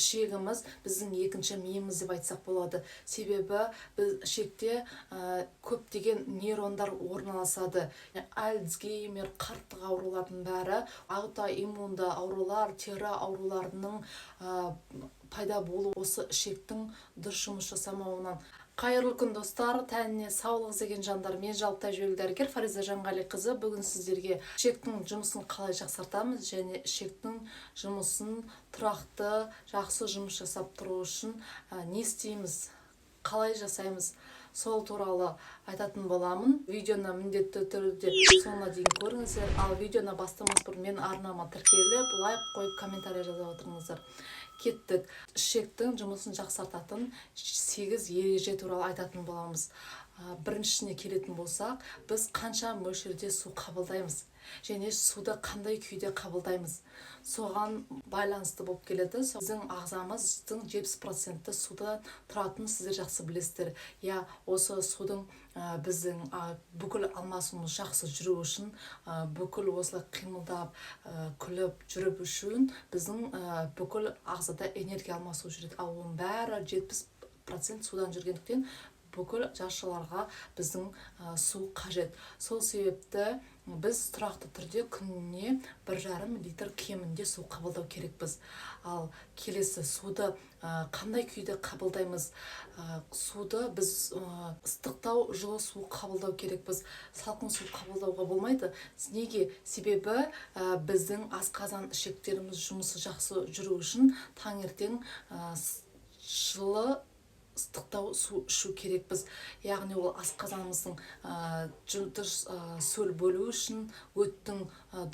ішегіміз біздің екінші миымыз деп айтсақ болады. Себебі біз ішекте көптеген нейрондар орналасады. Альцгеймер, қарттық аурулардың бәрі, аутоиммунды аурулар, тері ауруларының пайда болуы осы ішектің дұрыс жұмыс жасамауынан. Қайырлы күн достар, тәніне саулық іздеген жандар. Мен жалпы тәжірибелі дәрігер Фариза Жанғалиқызы. Бүгін сіздерге ішектің жұмысын қалай жақсартамыз және ішектің жұмысын тұрақты, жақсы жұмыс жасап тұру үшін не істейміз, қалай жасаймыз, сол туралы айтатын боламын. Видеоны міндетті түрде соңына дейін көріңіздер. Ал видеоны бастамас бұрын мен арнама тіркеліп, лайк қойып, комментарий жазып отырыңыздар. Кеттік. Ішектің жұмысын жақсартатын 8 ереже туралы айтатын боламыз. Біріншісіне келетін болсақ, біз қанша мөлшерде су қабылдаймыз және суды қандай күйде қабылдаймыз. Соған байланысты болып келеді. Біздің ағзамыздың 70% судан тұратынын сіздер жақсы білесіздер. Осы судың біздің бүкіл алмасуымыз жақсы жүру үшін, бүкіл осылай қимылдап, күліп жүріп үшін біздің бүкіл ағзада энергия алмасу жүреді. Ал оның бәрі 70% судан жүргендіктен бүкіл жасушаларға біздің су қажет. Сол себепті біз тұрақты түрде күніне 1,5 литр кемінде су қабылдау керекпіз. Ал келесі, суды қандай күйде қабылдаймыз? Суды біз ыстықтау, жылы су қабылдау керекпіз. Салқын су қабылдауға болмайды. Неге? Себебі біздің асқазан ішектеріміз жұмысы жақсы жүру үшін таңертең жылы ыстықтау су ішу керекпіз. Яғни ол асқазанымыздың дұрыс сөл бөлу үшін, өттің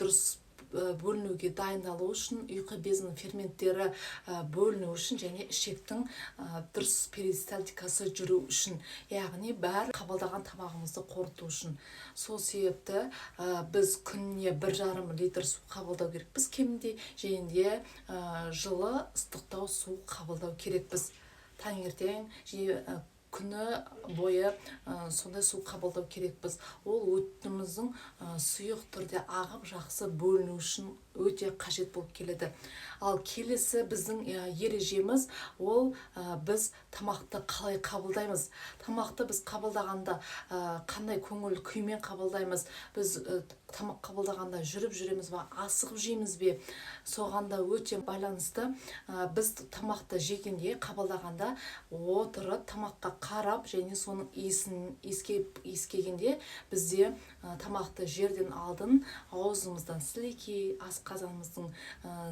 дұрыс бөлінуге дайындалу үшін, ұйқы безінің ферменттері бөліну үшін және ішектің дұрыс перистальтикасы жүру үшін, яғни бәрі қабылдаған тамағымызды қорыту үшін. Сол себепті біз күніне 1,5 литр су қабылдау керекпіз кемінде, және жылы ыстықтау су қабылдау керекпіз. Таңертең күні бойы сондай су қабылдау керекпіз. Ол өттіміздің сұйық түрде ағып жақсы бөліну үшін өте қажет болып келеді. Ал келесі біздің ережеміз, ол біз тамақты қалай қабылдаймыз. Тамақты біз қабылдағанда қандай көңіл күймен қабылдаймыз. Біз тамақ қабылдағанда жүріп жүреміз бе, асығып жейміз бе, соғанда өте байланысты. Біз тамақты жегенде, қабылдағанда отырып тамаққа қарап және соның иісін иіскегенде бізде тамақты жерден алдын аузымыздан сілекей, асқазанымыздың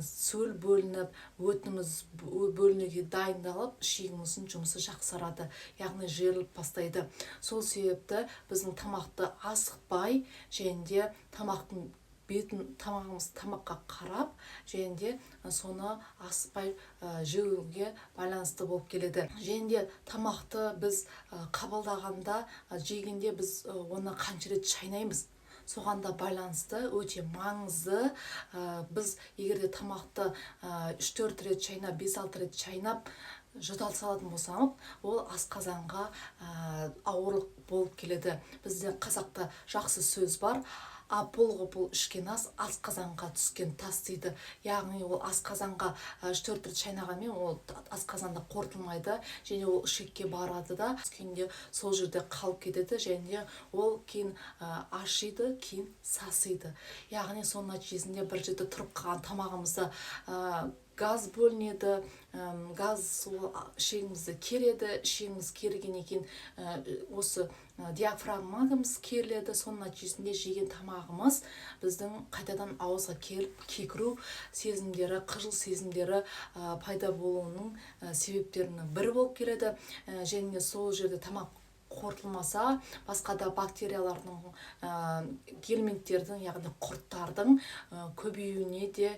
сөл бөлініп, өтіміз бөлінуге дайындалып, ішегіміздің жұмысы жақсарады, яғни жиырылып бастайды. Сол себепті біздің тамақты асықпай және тамақтың бетін, тамаққа қарап және соны аспай жеуге байланысты болып келеді. Және тамақты біз қабылдағанда, жегенде біз оны қанша рет шайнаймыз. Соғанда байланысты өте маңызды. Біз егерде тамақты 3-4 рет шайнап, 5-6 рет шайнап жұта салатын болсақ, ол асқазанға ауырлық болып келеді. Бізде қазақта жақсы сөз бар: апыл-ғұпыл ішкен ас асқазанға түскен тас дейді. Яғни ол асқазанға 4 рет шайнағанмен ол асқазанда қорытылмайды және ол ішекке барады да, түскенде сол жерде қалып кетеді және ол кейін ашиды, кейін сасиды. Яғни соның нәтижесінде бір жерде тұрып қалған тамағымызда газ бөлінеді, газ ішегімізді кереді, ішегіміз керігеннен кейін осы диафрагмамыз керіледі. Соның нәтижесінде жеген тамағымыз біздің қайтадан ауызға келіп кекіру сезімдері, қыжыл сезімдері пайда болуының себептерінің бірі болып келеді. Және сол жерде тамақ қорытылмаса, басқа да бактериялардың, гельминттердің, яғни құрттардың көбеюіне де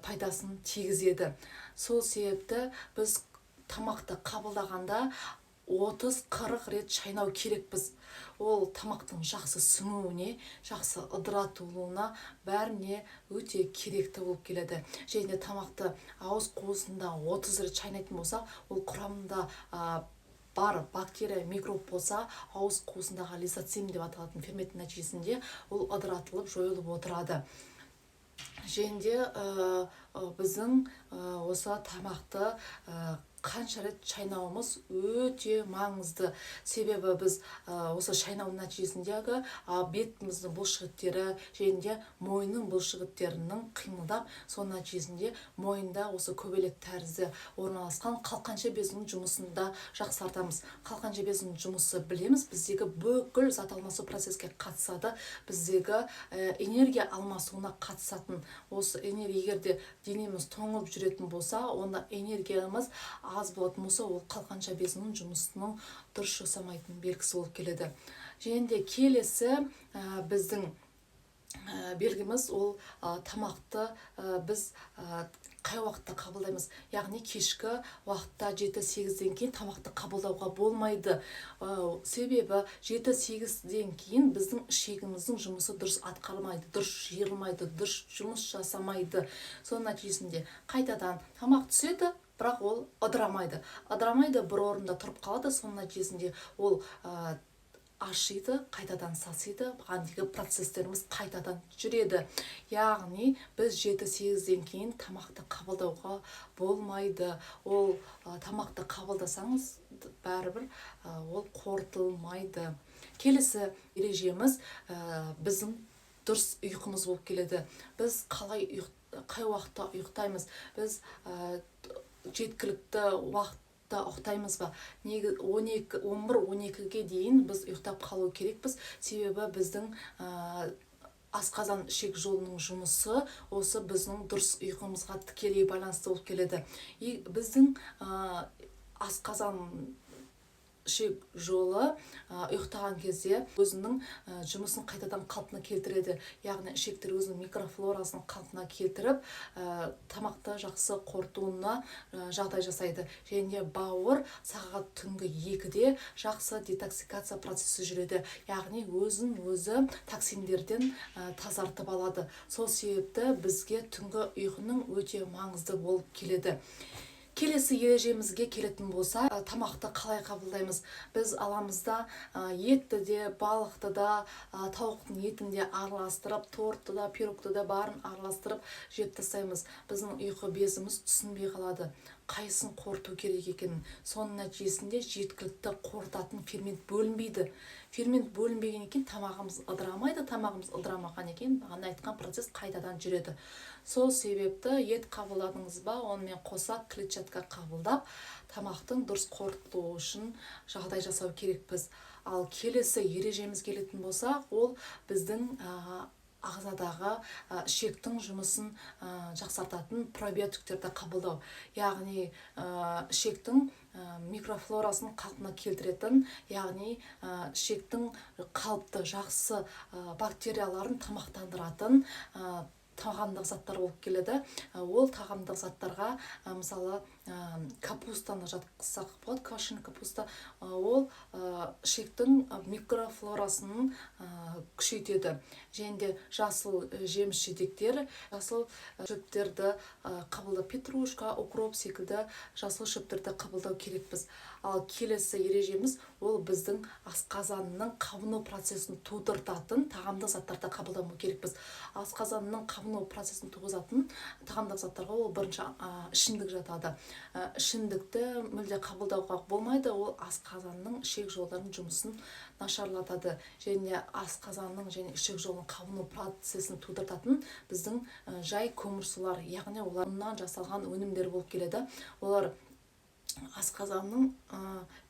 пайдасын тигізеді. Сол себепті біз тамақты қабылдағанда 30-40 рет шайнау керекпіз. Ол тамақтың жақсы сіңуіне, жақсы ыдыратылуына бәріне өте керекті болып келеді. Және тамақты ауыз қуысында 30 рет шайнайтын болса, ол құрамында бар бактерия, микроб болса, ауыз қуысындағы лизоцим деп аталатын ферменттің нәтижесінде ол ыдыратылып, жойылып отырады. Және біздің осы тамақты қанша рет шайнауымыз өте маңызды. Себебі біз осы шайнау нәтижесіндегі бетіміздің бұлшықеттері және де мойынның бұлшықеттерінің қимылдап, сол нәтижесінде мойында осы көбелек тәрізді орналасқан қалқанша безінің жұмысын да жақсартамыз. Қалқанша безінің жұмысы білеміз, біздегі бүкіл зат алмасу процеске қатысады, біздегі энергия алмасуына қатысатын. Осы энергия, егер де денеміз тоңып жүретін болса, онда энергиямыз аз болатын болса, ол қалқанша безінің жұмысының дұрыс жасамайтын белгісі болып келеді. Және де келесі біздің белгіміз ол тамақты біз қай уақытта қабылдаймыз. Яғни кешкі уақытта 7-8-ден кейін тамақты қабылдауға болмайды. Себебі 7-8-ден кейін біздің ішегіміздің жұмысы дұрыс атқарылмайды, дұрыс жиырылмайды, дұрыс жұмыс жасамайды. Сол нәтижесінде қайтадан тамақ түседі, бірақ ол ыдырамайды. Ыдырамайды, бір орында тұрып қалады. Сол нәтижесінде ол ашиды, қайтадан сасиды, бағандегі процестеріміз қайтадан жүреді. Яғни біз 7-8-ден кейін тамақты қабылдауға болмайды. Ол тамақты қабылдасаңыз, бәрібір ол қорытылмайды. Келесі ережеміз біздің дұрыс ұйқымыз болып келеді. Біз қай уақытта ұйықтаймыз? Біз жеткілікті уақыт ұйықтаймыз ба? 11-12-ге дейін біз ұйықтап қалу керекпіз. Себебі біздің асқазан ішек жолының жұмысы осы біздің дұрыс ұйқымызға тікелей байланысты болып келеді. Біздің асқазан ішек жолы ұйықтаған кезде өзінің жұмысын қайтадан қалпына келтіреді. Яғни ішектер өзінің микрофлорасын қалпына келтіріп, тамақты жақсы қорытуына жағдай жасайды. Және бауыр сағат түнгі 2-де жақсы детоксикация процесі жүреді. Яғни өзі токсиндерден тазартып алады. Сол себепті бізге түнгі ұйқының өте маңызды болып келеді. Келесі ережемізге келетін болса, тамақты қалай қабылдаймыз? Біз аламызда етті де, балықты да, тауықтың етін де араластырып, тортты да, пирогты да барын араластырып жеп тастаймыз. Біздің ұйқы безіміз түсінбей қалады, қайсын қорыту керек екенін. Соның нәтижесінде жеткілікті қорытатын фермент бөлінбейді. Фермент бөлінбеген екен тамағымыз ыдырамайды, тамағымыз ыдырамаған екен бағана айтқан процесс қайтадан жүреді. Сол себепті ет қабылдадыңыз ба, онымен қоса клетчатка қабылдап, тамақтың дұрыс қорытылуы үшін жағдай жасау керекпіз. Ал келесі ережеміз келетін болса, ол біздің ағзадағы ішектің жұмысын жақсартатын пробиотиктерді қабылдау. Яғни ішектің микрофлорасын қалпына келтіретін, яғни ішектің қалыпты жақсы бактерияларын тамақтандыратын тағамдық заттар болып келеді. Ол тағамдық заттарға мысалы капустаны жатқызсақ болады, квашеный капуста. Ол ішектің микрофлорасын күшейтеді. Және де жасыл жеміс жидектер, жасыл шөптерді қабылдау, петрушка, укроп секілді жасыл шөптерді қабылдау керекпіз. Ал келесі ережеміз ол біздің асқазанның қабыну процесін тудыртатын тағамдық заттарды қабылдау керекпіз. Асқазанның қабыну процесін туғызатын тағамдық заттарға ол бірінші ішімдік жатады. Ішімдікті мүлде қабылдауға болмайды, ол асқазанның ішек жолдарының жұмысын нашарлатады. Және асқазанның және ішек жолының қабыну процесін тудыртатын біздің жай көмірсулар, яғни оларынан жасалған өнімдер болып келеді. Олар асқазанның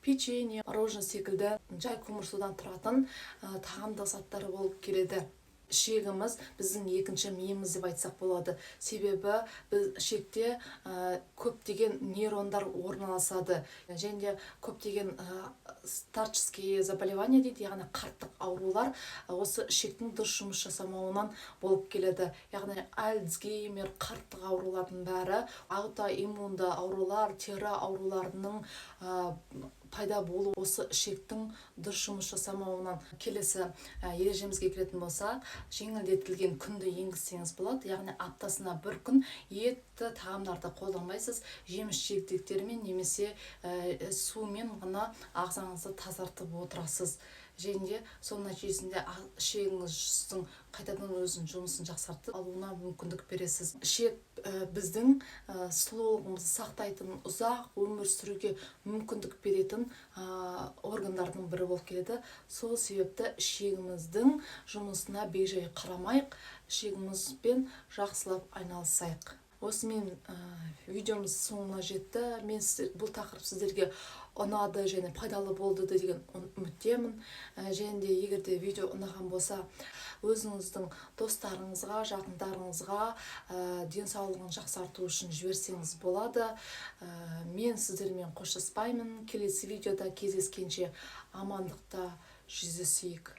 печенье, мороженое секілді жай көмірсудан тұратын тағамдық заттары болып келеді. Ішегіміз біздің екінші миымыз деп айтсақ болады. Себебі біз ішекте көптеген нейрондар орналасады. Және де көптеген старческие заболевания дейді, яғни қарттық аурулар осы ішектің дұрыс жұмыс жасамауынан болып келеді. Яғни Альцгеймер, қарттық аурулардың бәрі, аутоиммунды аурулар, тері ауруларының пайда болу осы ішектің дұрыс жұмыс жасамауынан. Келесі ережемізге келетін болса, жеңілдетілген күнді енгізсеңіз болады. Яғни аптасына бір күн етті тағамдарды қолданбайсыз, жеміс жидектермен немесе сумен ғана ағзаңызды тазартып отырасыз. және де соның нәтижесінде ішегіңіздің қайтадан өзінің жұмысын жақсартып алуына мүмкіндік бересіз. Ішек біздің сұлулығымызды сақтайтын, ұзақ өмір сүруге мүмкіндік беретін органдардың бірі болып келеді. Сол себепті ішегіміздің жұмысына бейжай қарамайық, ішегімізбен жақсылап айналысайық. Осымен видеомыз соңына жетті. Мен бұл тақырып сіздерге ұнады және пайдалы болды деген үміттемін. Және де егер де видео ұнаған болса, өзіңіздің достарыңызға, жақындарыңызға денсаулығын жақсарту үшін жіберсеңіз болады. Мен сіздермен қоштаспаймын. Келесі видеода кездескенше амандықта жүздесейік.